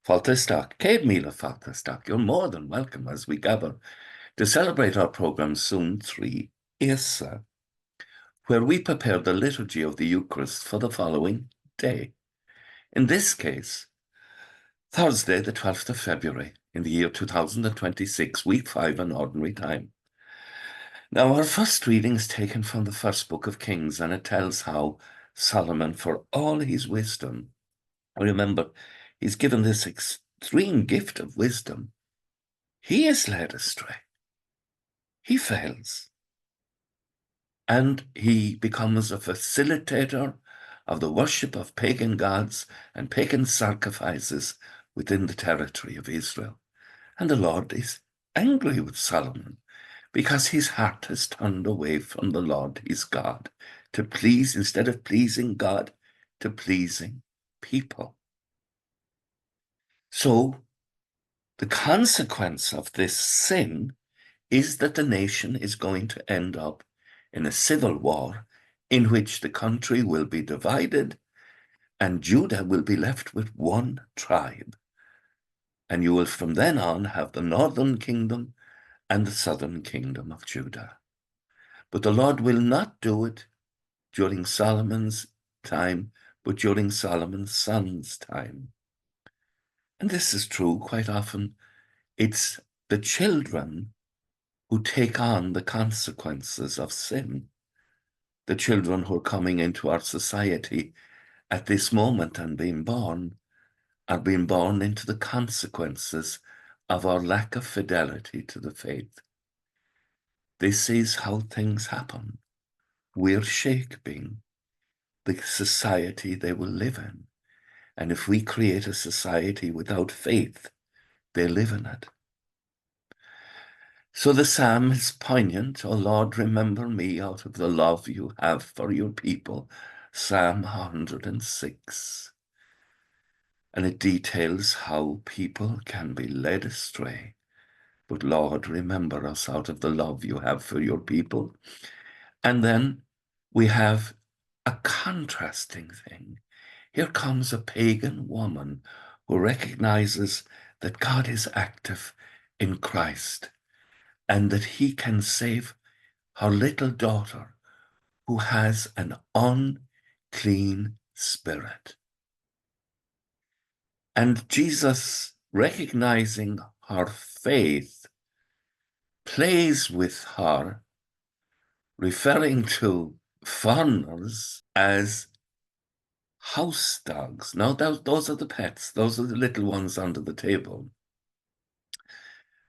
Faltastock, Cave Meal of Faltastock, you're more than welcome as we gather to celebrate our programme Suantraí Íosa, where we prepare the Liturgy of the Eucharist for the following day. In this case, Thursday, the 12th of February, in the year 2026, week 5 in Ordinary Time. Now, our first reading is taken from the first book of Kings, and it tells how Solomon, for all his wisdom, remember, he's given this extreme gift of wisdom, he is led astray. He fails. And he becomes a facilitator of the worship of pagan gods and pagan sacrifices within the territory of Israel. And the Lord is angry with Solomon because his heart has turned away from the Lord his God to please, instead of pleasing God, to pleasing people. So the consequence of this sin is that the nation is going to end up in a civil war in which the country will be divided and Judah will be left with one tribe. And you will from then on have the northern kingdom and the southern kingdom of Judah. But the Lord will not do it during Solomon's time, but during Solomon's son's time. And this is true quite often. It's the children who take on the consequences of sin. The children who are coming into our society at this moment and being born are being born into the consequences of our lack of fidelity to the faith. This is how things happen. We're shaping the society they will live in. And if we create a society without faith, they live in it. So the psalm is poignant. "O Lord, remember me out of the love you have for your people." Psalm 106. And it details how people can be led astray. But Lord, remember us out of the love you have for your people. And then we have a contrasting thing. Here comes a pagan woman who recognizes that God is active in Christ and that he can save her little daughter who has an unclean spirit. And Jesus, recognizing her faith, plays with her, referring to foreigners as house dogs. Now, those are the pets. Those are the little ones under the table.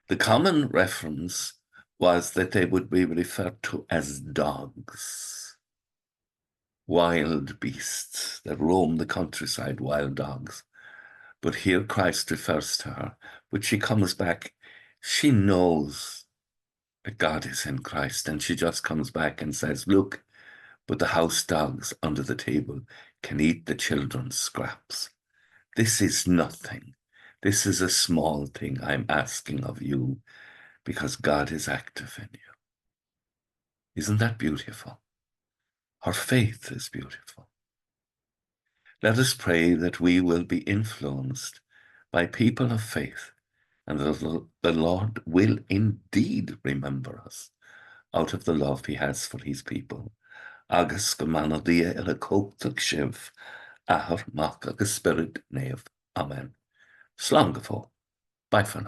The common reference was that they would be referred to as dogs, wild beasts that roam the countryside, wild dogs. But here Christ refers to her, but she comes back. She knows that God is in Christ, and she just comes back and says, look, but the house dogs under the table can eat the children's scraps. This is nothing. This is a small thing I'm asking of you because God is active in you. Isn't that beautiful? Her faith is beautiful. Let us pray that we will be influenced by people of faith and that the Lord will indeed remember us out of the love he has for his people. Agus go mana dia a cóchtach sibh, ahar mach agus spirit neve. Amen. Slán go fóill. Bye for now.